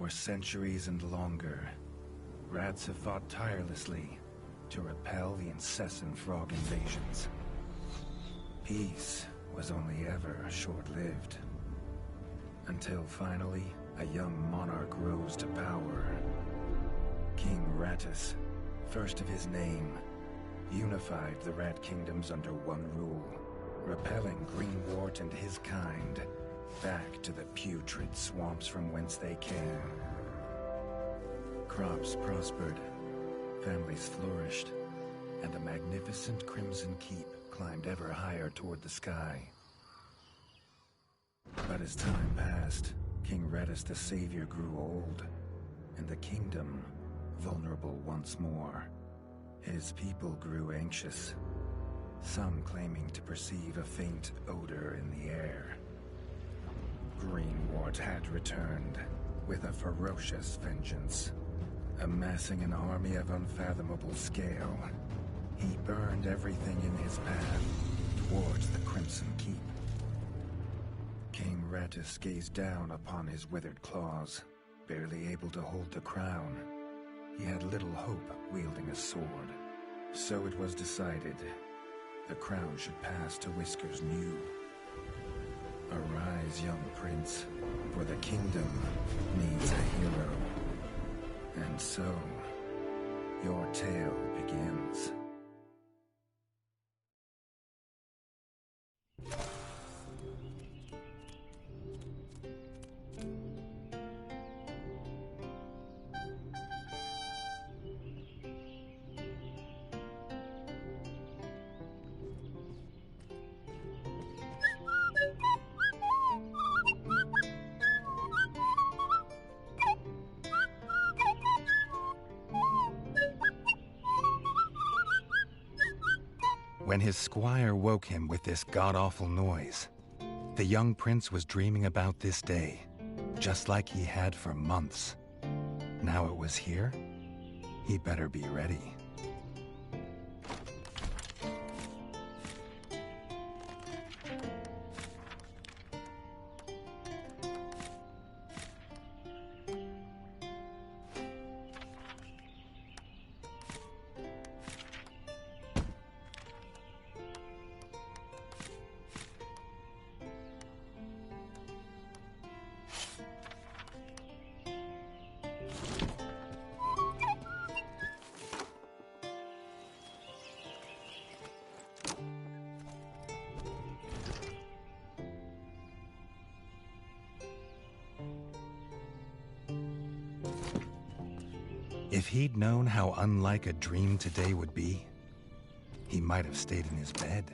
For centuries and longer, rats have fought tirelessly to repel the incessant frog invasions. Peace was only ever short-lived. Until finally, a young monarch rose to power. King Rattus, first of his name, unified the Rat Kingdoms under one rule, repelling Greenwort and his kind back to the putrid swamps from whence they came. Crops prospered, families flourished, and a magnificent Crimson Keep climbed ever higher toward the sky. But as time passed, King Rattus the Savior grew old, and the kingdom vulnerable once more. His people grew anxious, some claiming to perceive a faint odor in the air. Greenwort had returned with a ferocious vengeance. Amassing an army of unfathomable scale, he burned everything in his path towards the Crimson Keep. King Rattus gazed down upon his withered claws, barely able to hold the crown. He had little hope wielding a sword. So it was decided the crown should pass to Whiskers New. Arise, young prince, for the kingdom needs a hero. And so, your tale begins. When his squire woke him with this god-awful noise, the young prince was dreaming about this day, just like he had for months. Now it was here, he'd better be ready. If he'd known how unlike a dream today would be, he might have stayed in his bed.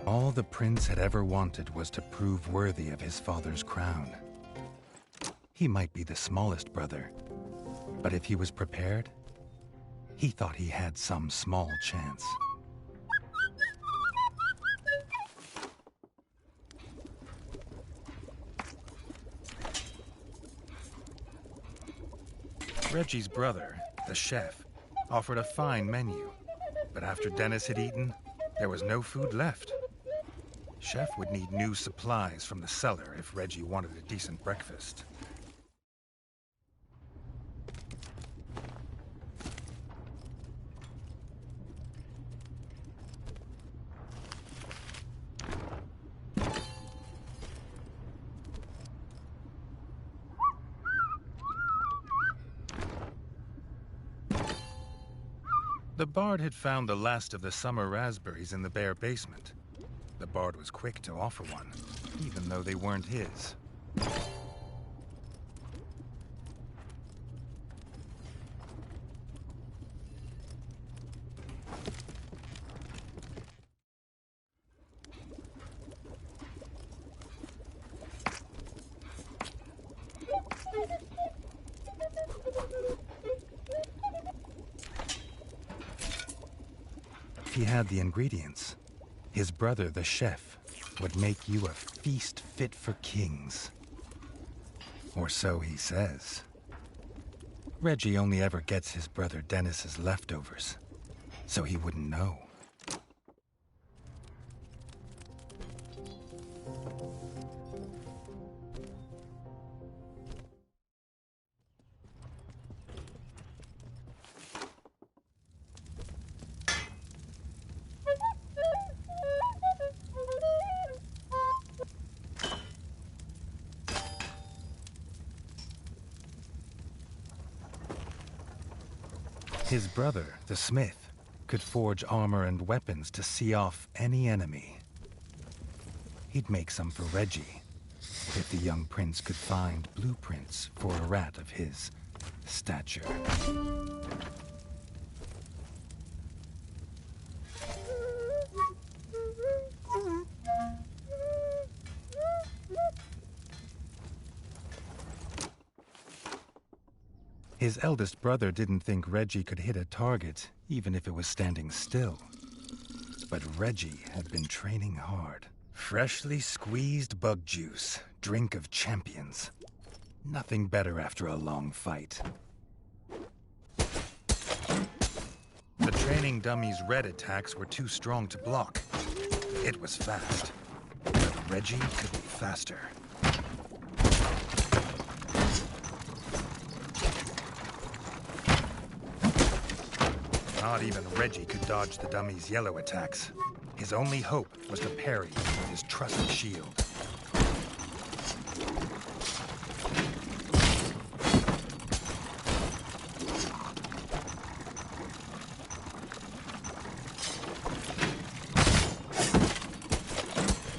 All the prince had ever wanted was to prove worthy of his father's crown. He might be the smallest brother, but if he was prepared, he thought he had some small chance. Reggie's brother, the chef, offered a fine menu, but after Dennis had eaten, there was no food left. Chef would need new supplies from the cellar if Reggie wanted a decent breakfast. The Bard had found the last of the summer raspberries in the bare basement. The Bard was quick to offer one, even though they weren't his. He had the ingredients. His brother, the chef, would make you a feast fit for kings. Or so he says. Reggie only ever gets his brother Dennis's leftovers, so he wouldn't know. His brother, the smith, could forge armor and weapons to see off any enemy. He'd make some for Reggie, if the young prince could find blueprints for a rat of his stature. His eldest brother didn't think Reggie could hit a target, even if it was standing still. But Reggie had been training hard. Freshly squeezed bug juice, drink of champions. Nothing better after a long fight. The training dummy's red attacks were too strong to block. It was fast, but Reggie could be faster. Not even Reggie could dodge the dummy's yellow attacks. His only hope was to parry with his trusty shield.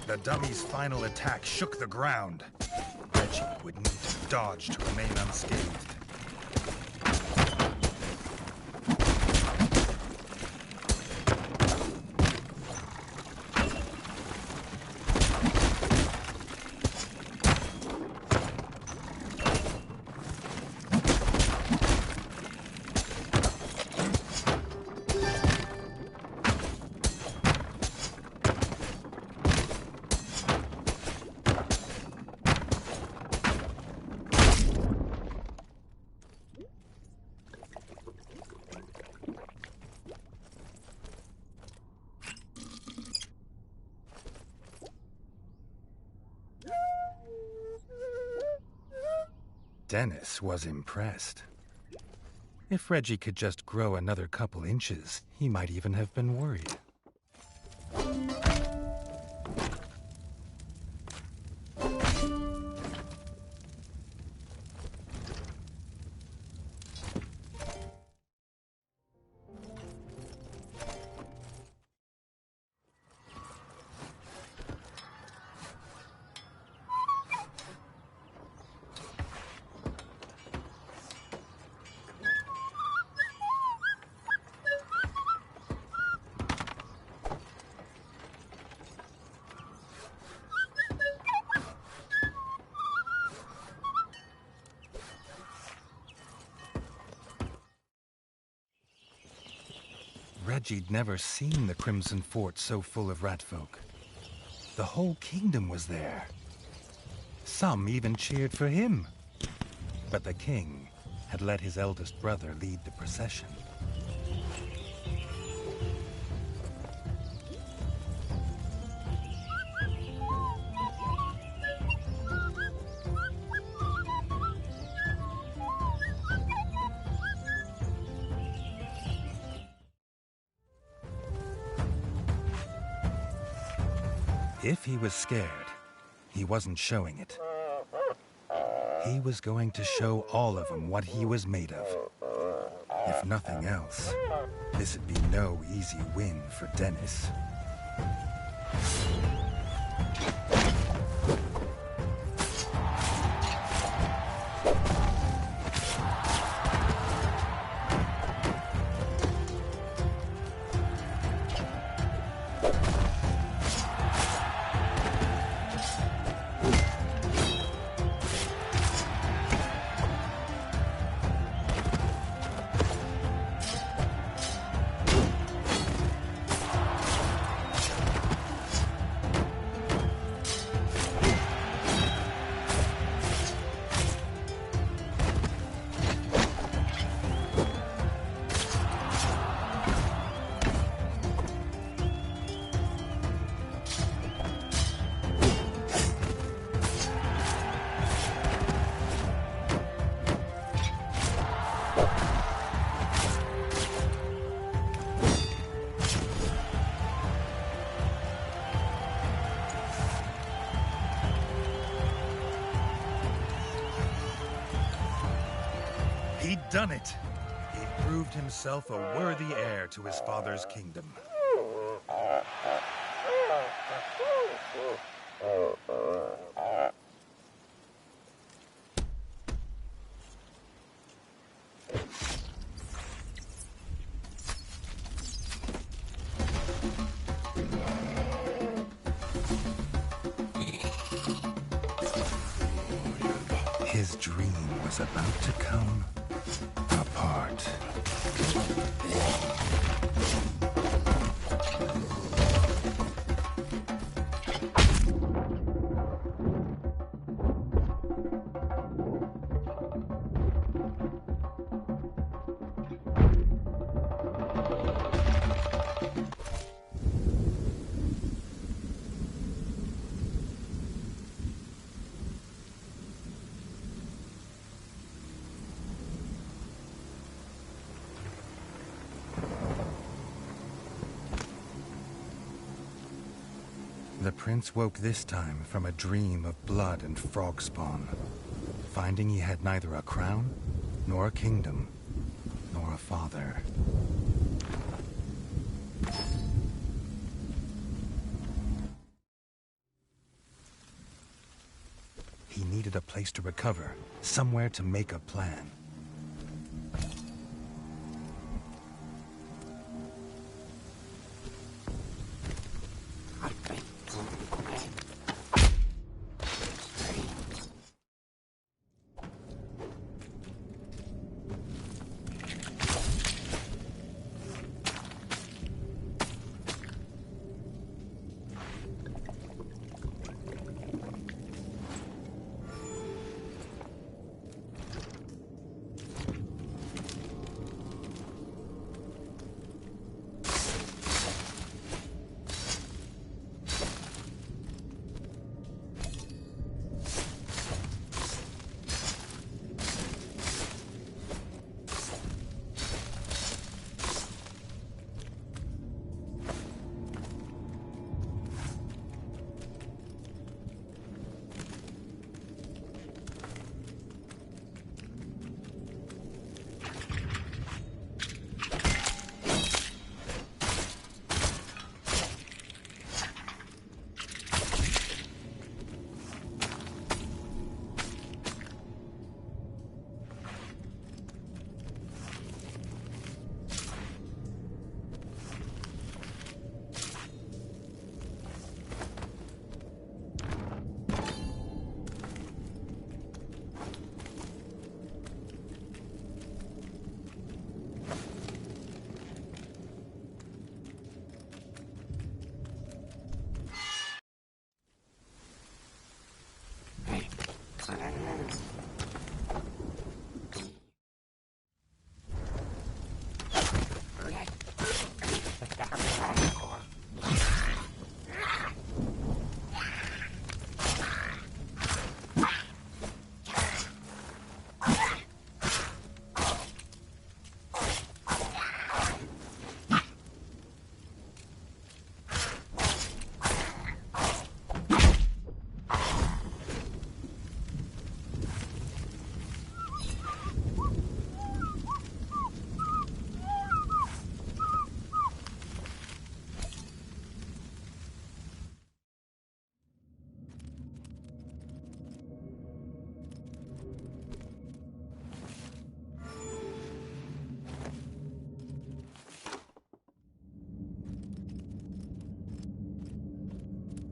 The dummy's final attack shook the ground. Reggie would need to dodge to remain unscathed. Dennis was impressed. If Reggie could just grow another couple inches, he might even have been worried. Reggie'd never seen the Crimson Fort so full of ratfolk. The whole kingdom was there. Some even cheered for him. But the king had let his eldest brother lead the procession. If he was scared, he wasn't showing it. He was going to show all of them what he was made of. If nothing else, this'd be no easy win for Dennis. He'd done it. He'd proved himself a worthy heir to his father's kingdom. His dream was about to come apart. The prince woke this time from a dream of blood and frog spawn, finding he had neither a crown, nor a kingdom, nor a father. He needed a place to recover, somewhere to make a plan.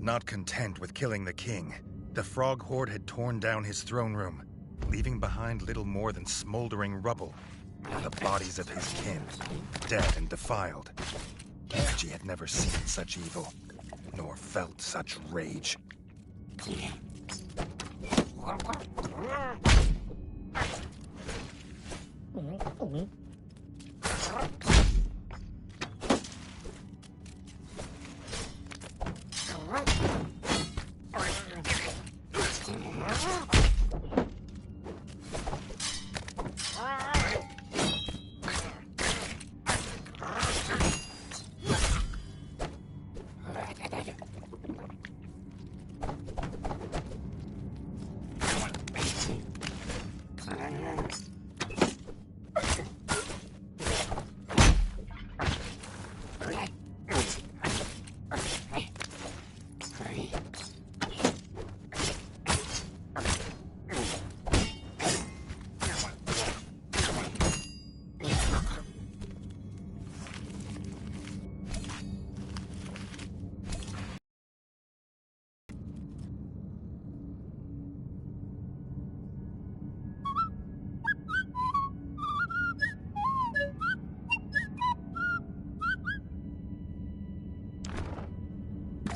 Not content with killing the king, the Frog Horde had torn down his throne room, leaving behind little more than smoldering rubble, and the bodies of his kin, dead and defiled. Reggie had never seen such evil, nor felt such rage.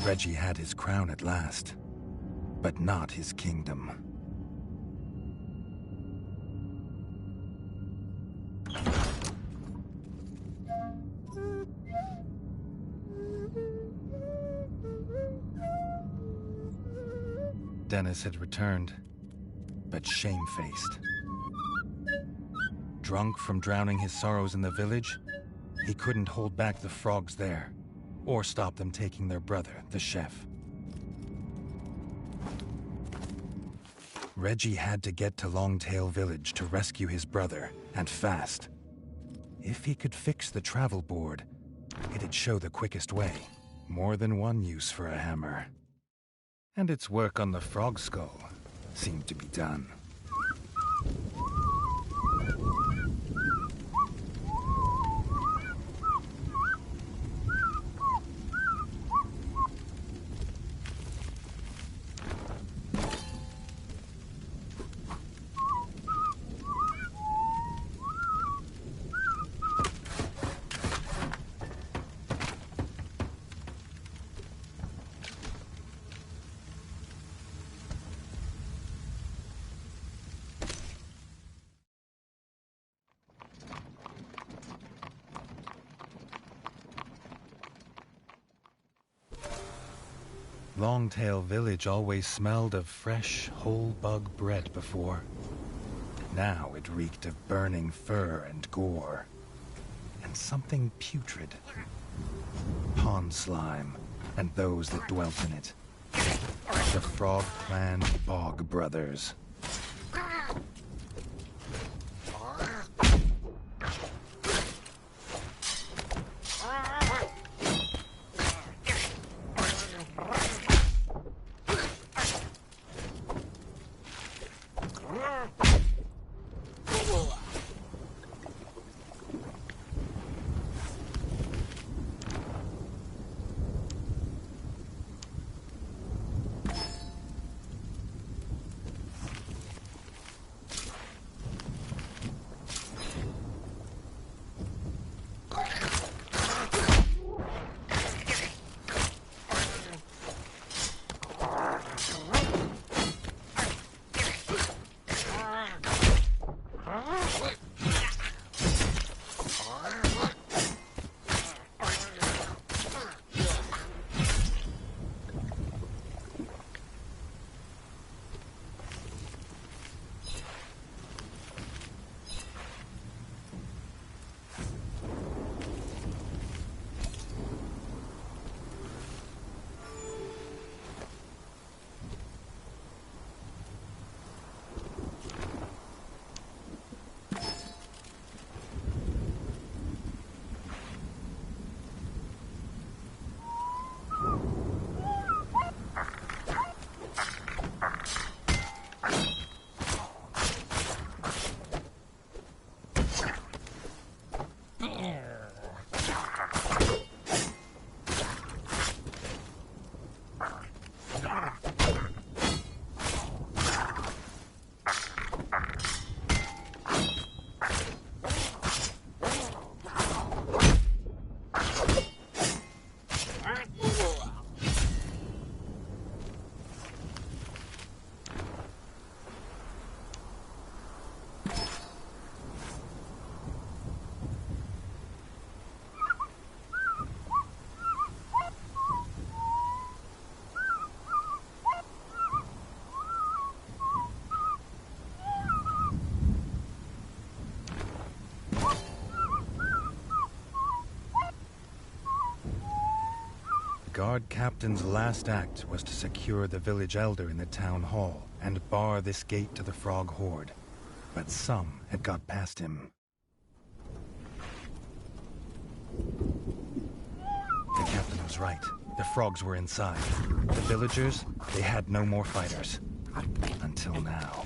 Reggie had his crown at last, but not his kingdom. Dennis had returned, but shamefaced. Drunk from drowning his sorrows in the village, he couldn't hold back the frogs there, or stop them taking their brother, the chef. Reggie had to get to Longtail Village to rescue his brother, and fast. If he could fix the travel board, it'd show the quickest way. More than one use for a hammer. And its work on the frog skull seemed to be done. Longtail Village always smelled of fresh, whole bug bread before. Now it reeked of burning fur and gore. And something putrid. Pond slime, and those that dwelt in it. The Frog Clan Bog Brothers. guard captain's last act was to secure the village elder in the town hall and bar this gate to the frog horde. But some had got past him. The captain was right. The frogs were inside. The villagers, they had no more fighters. Until now.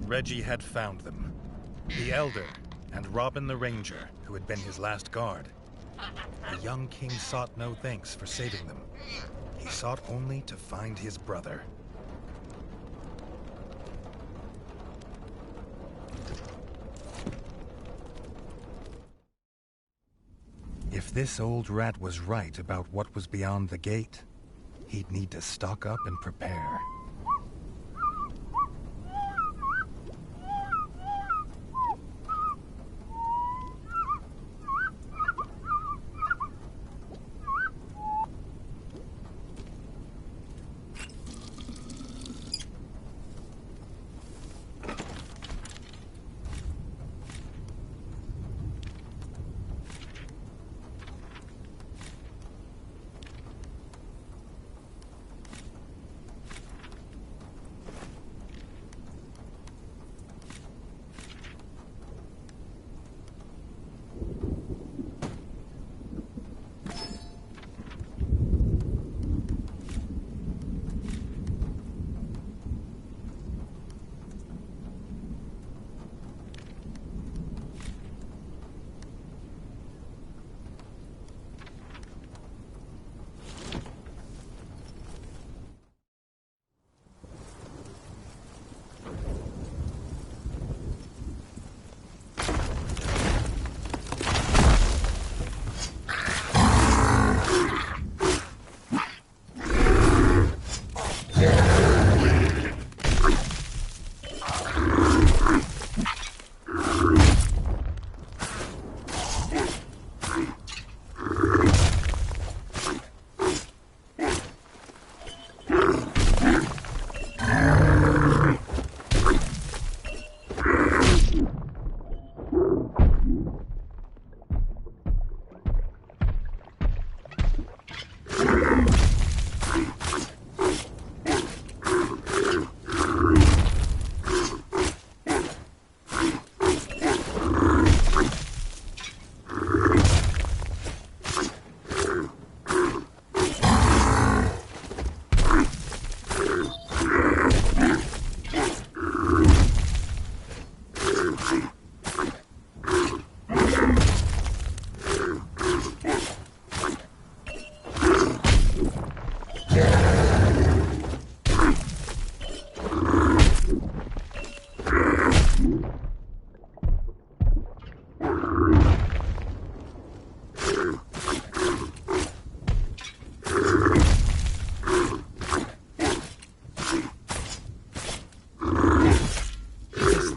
Reggie had found them. The Elder, and Robin the Ranger, who had been his last guard. The young king sought no thanks for saving them. He sought only to find his brother. If this old rat was right about what was beyond the gate, he'd need to stock up and prepare.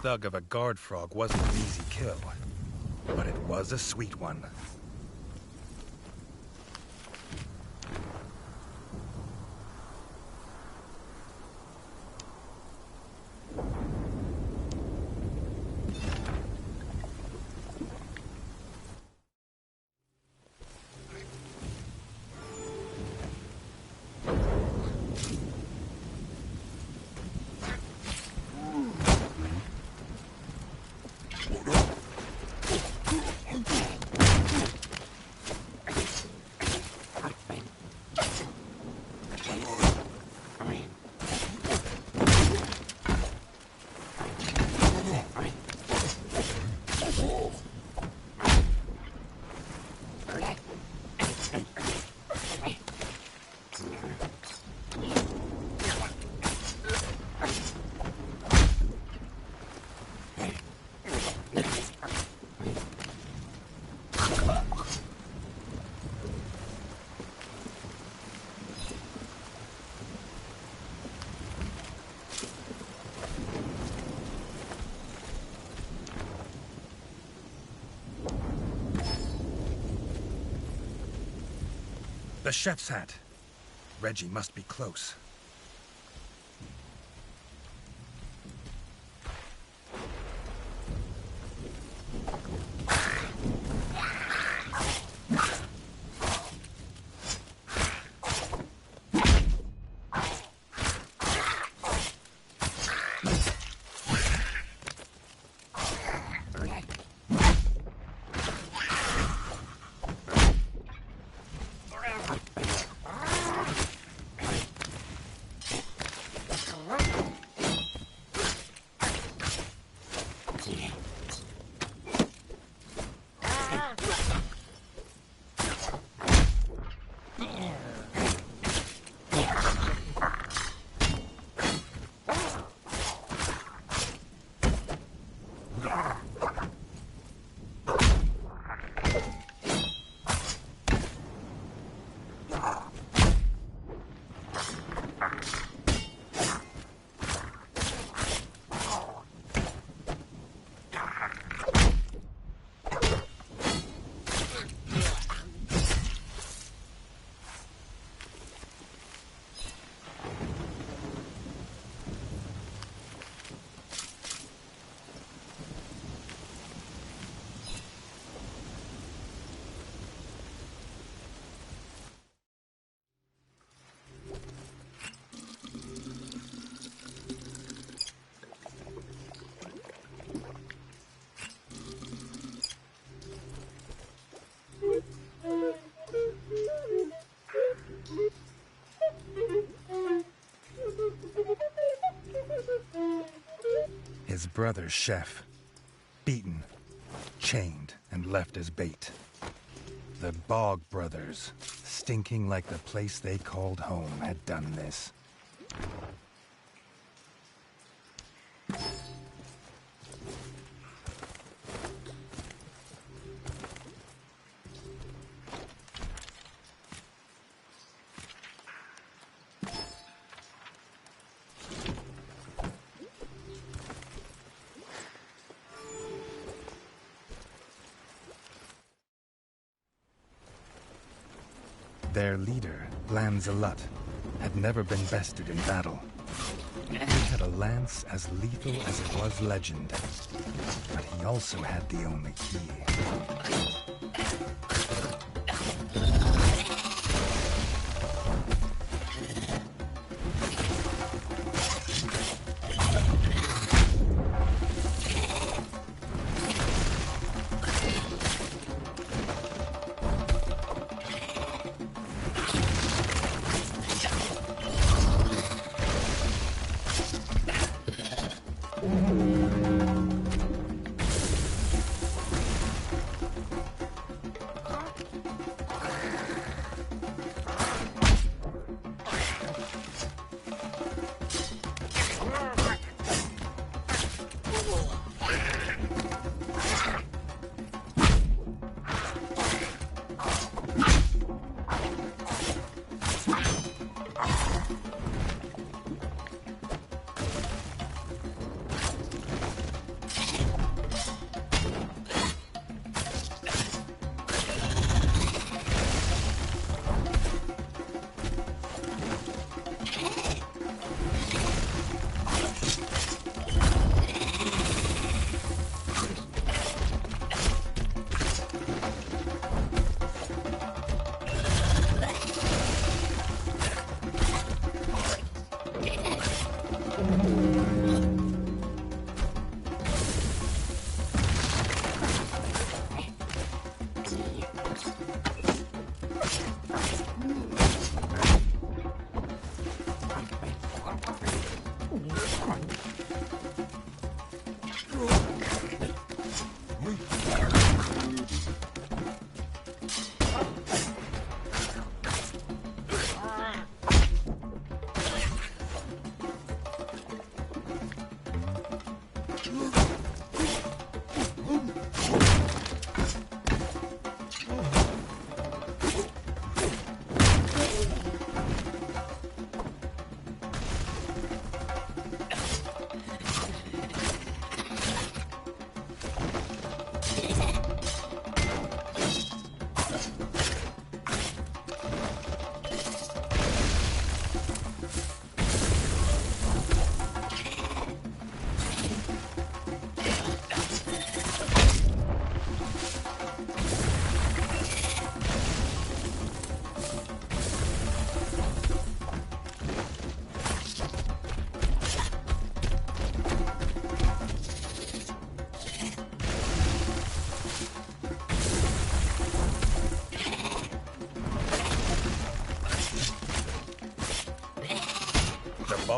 Thug of a guard frog wasn't an easy kill, but it was a sweet one. The chef's hat. Reggie must be close. His brother's chef. Beaten, chained, and left as bait. The Bog brothers, stinking like the place they called home, had done this. Their leader, Lanzalut, had never been bested in battle. He had a lance as lethal as it was legend, but he also had the only key.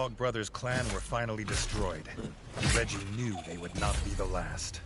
Bog Brothers clan were finally destroyed, Reggie knew they would not be the last.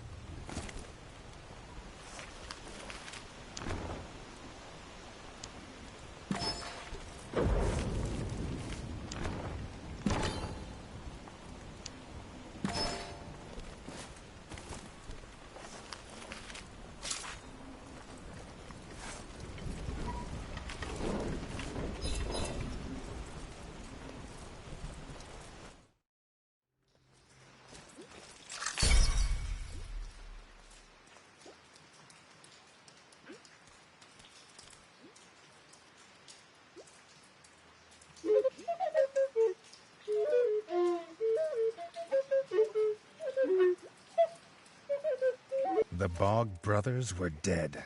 The Bog Brothers were dead,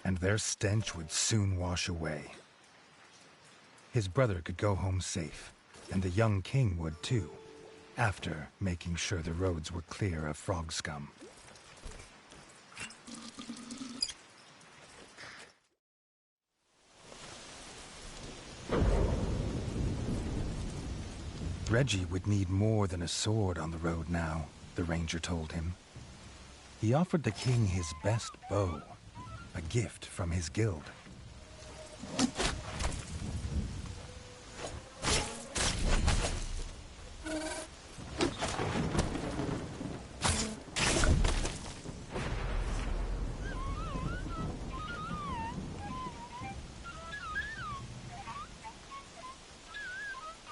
and their stench would soon wash away. His brother could go home safe, and the young king would too, after making sure the roads were clear of frog scum. Reggie would need more than a sword on the road now, the ranger told him. He offered the king his best bow, a gift from his guild.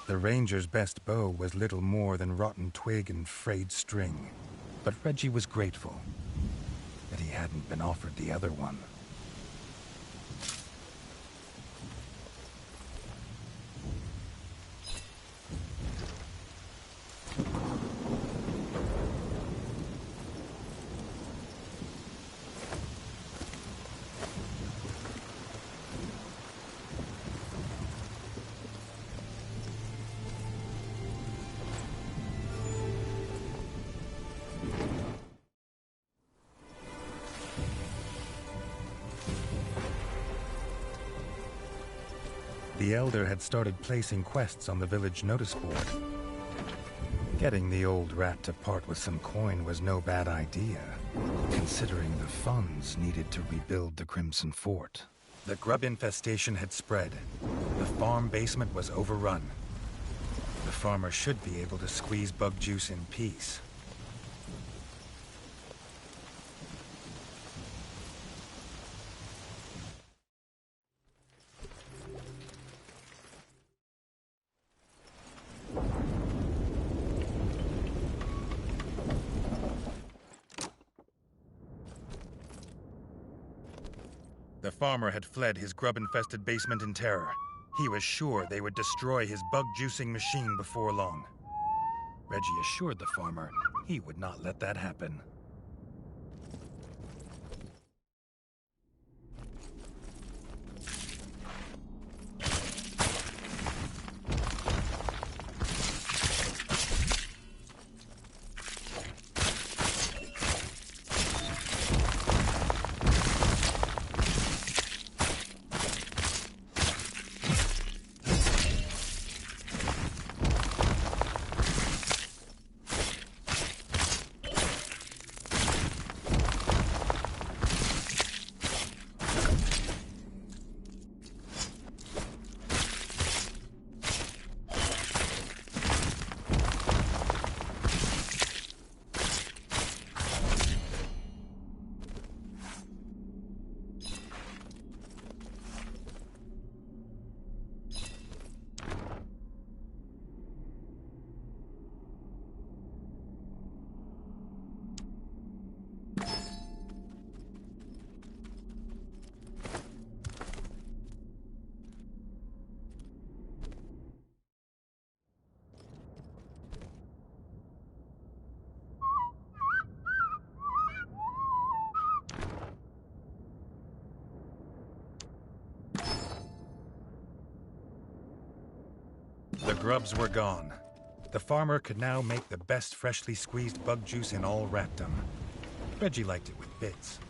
The ranger's best bow was little more than rotten twig and frayed string, but Reggie was grateful that he hadn't been offered the other one. The Elder had started placing quests on the village notice board. Getting the old rat to part with some coin was no bad idea, considering the funds needed to rebuild the Crimson Fort. The grub infestation had spread. The farm basement was overrun. The farmer should be able to squeeze bug juice in peace. The farmer had fled his grub-infested basement in terror. He was sure they would destroy his bug-juicing machine before long. Reggie assured the farmer he would not let that happen. The grubs were gone. The farmer could now make the best freshly squeezed bug juice in all ratdom. Reggie liked it with bits.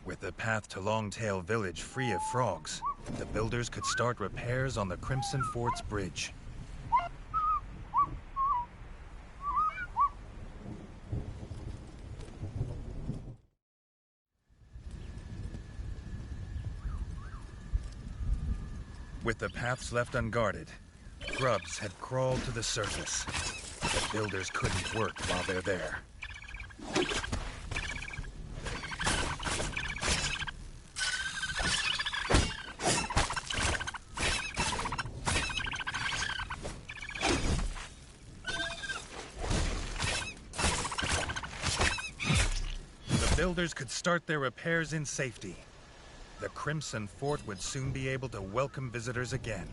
With the path to Longtail Village free of frogs, the builders could start repairs on the Crimson Fort's bridge. With the paths left unguarded, grubs had crawled to the surface. The builders couldn't work while they're there. The builders could start their repairs in safety. The Crimson Fort would soon be able to welcome visitors again.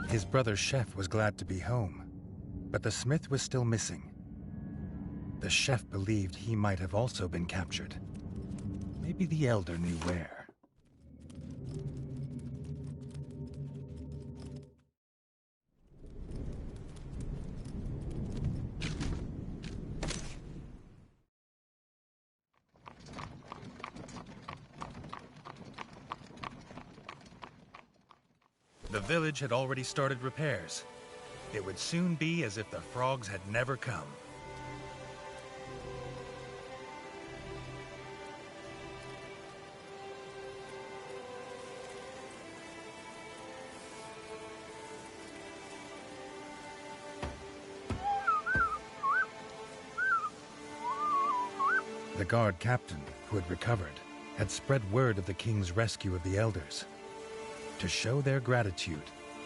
His brother Chef was glad to be home, but the smith was still missing. The chef believed he might have also been captured. Maybe the elder knew where. The village had already started repairs. It would soon be as if the frogs had never come. The guard captain, who had recovered, had spread word of the king's rescue of the elders. To show their gratitude,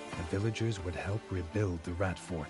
the villagers would help rebuild the Rat Fort.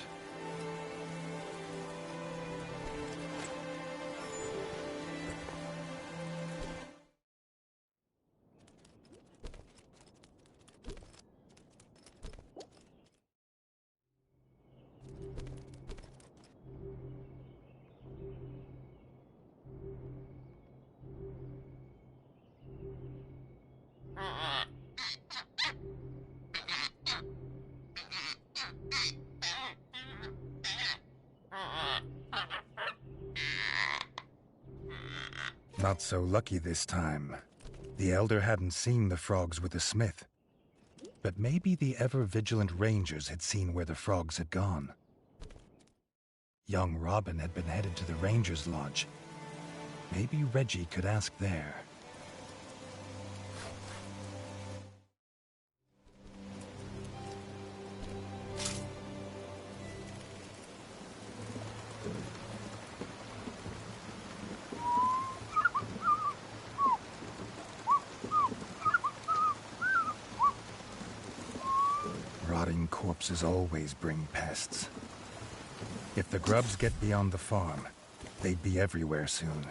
Not so lucky this time. The elder hadn't seen the frogs with the smith. But maybe the ever-vigilant rangers had seen where the frogs had gone. Young Robin had been headed to the Rangers' Lodge. Maybe Reggie could ask there. Rotting corpses always bring pests. If the grubs get beyond the farm, they'd be everywhere soon.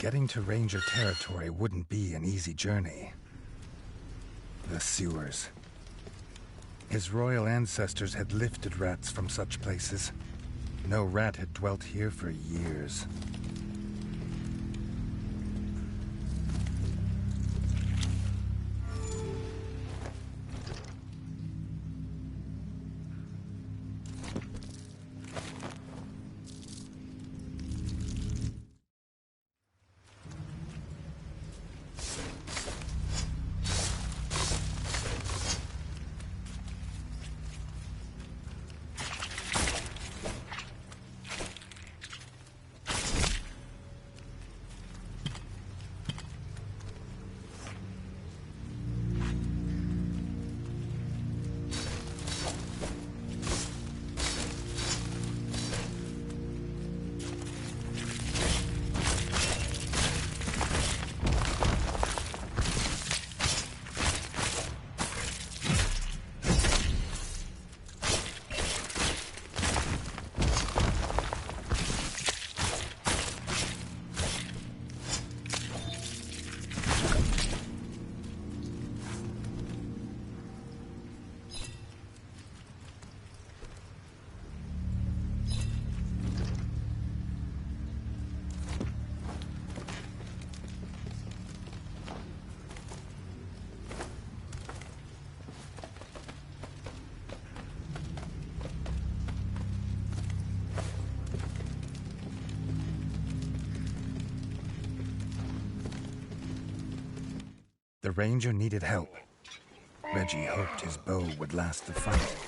getting to Ranger territory wouldn't be an easy journey. The sewers. His royal ancestors had lifted rats from such places. No rat had dwelt here for years. The ranger needed help. Reggie hoped his bow would last the fight.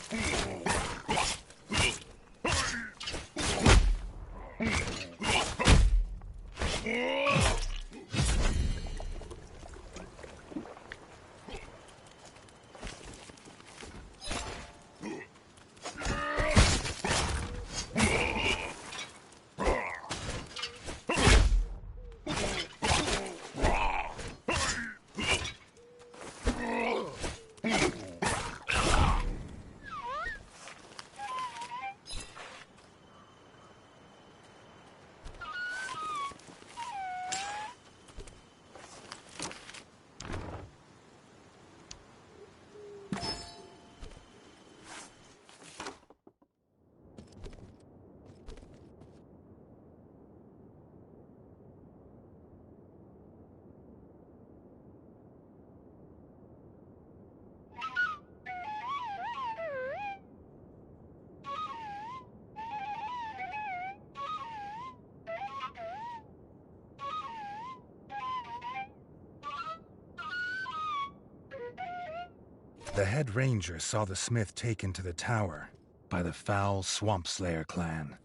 The head ranger saw the smith taken to the tower by the foul Swamp Slayer clan.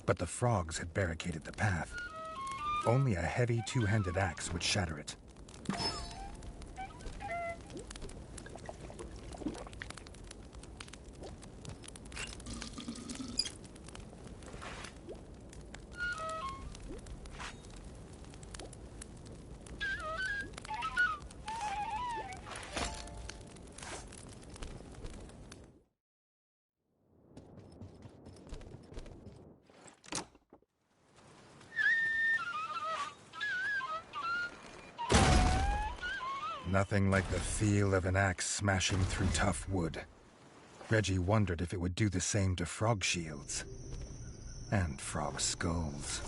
But the frogs had barricaded the path. Only a heavy two-handed axe would shatter it. Nothing like the feel of an axe smashing through tough wood. Reggie wondered if it would do the same to frog shields. And frog skulls.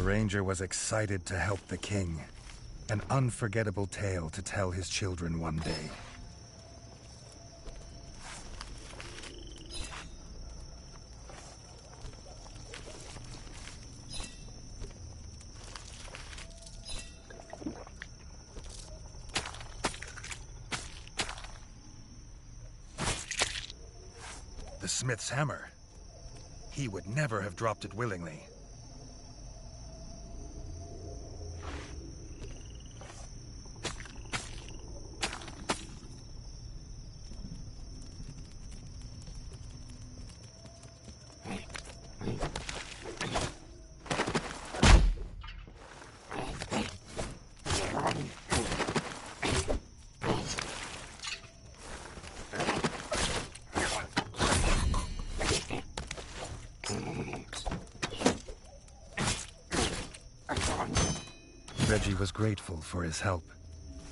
ranger was excited to help the king. An unforgettable tale to tell his children one day. The smith's hammer. He would never have dropped it willingly. Reggie was grateful for his help.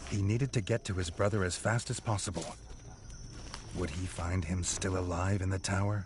He needed to get to his brother as fast as possible. Would he find him still alive in the tower?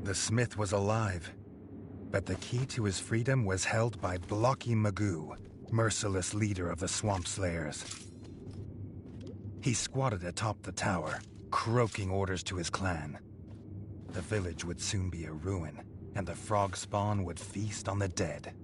The smith was alive, but the key to his freedom was held by Blocky Magoo, merciless leader of the Swamp Slayers. He squatted atop the tower, croaking orders to his clan. The village would soon be a ruin, and the frog spawn would feast on the dead.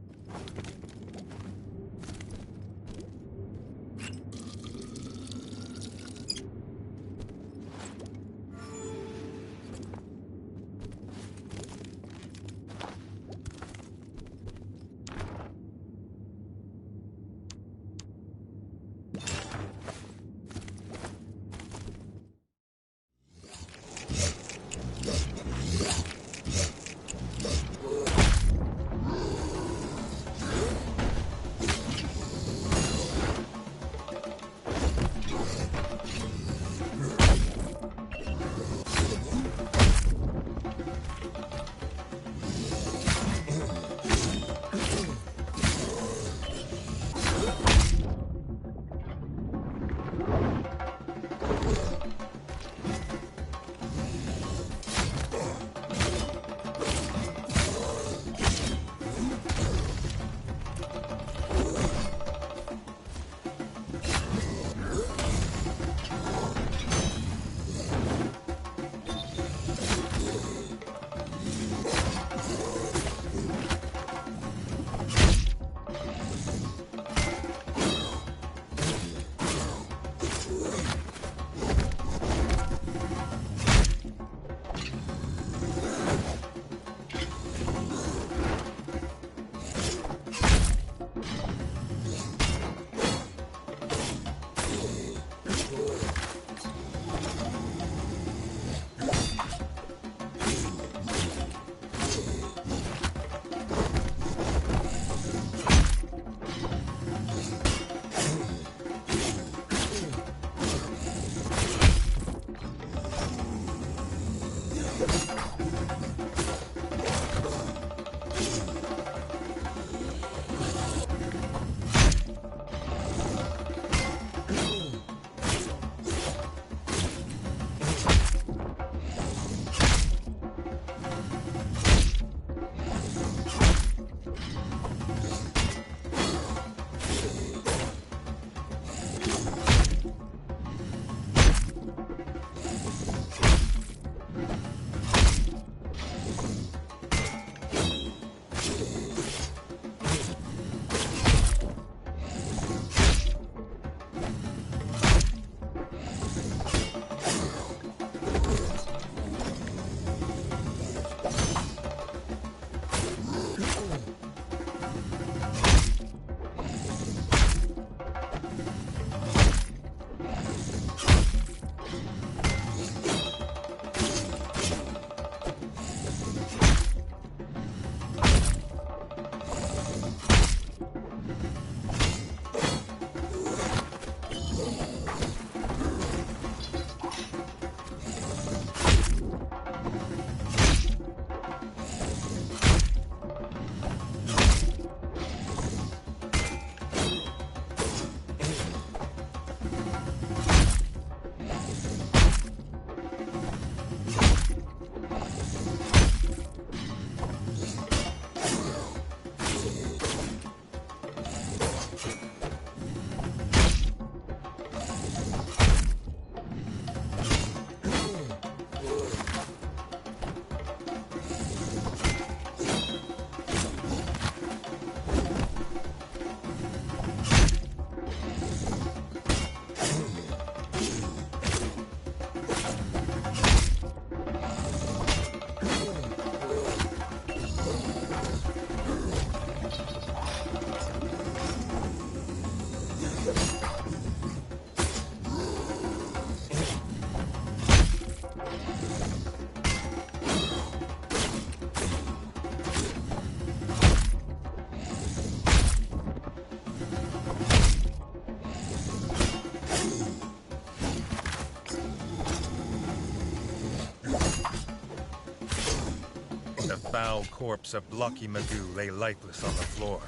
foul corpse of Lucky Magoo lay lifeless on the floor.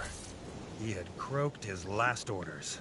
He had croaked his last orders.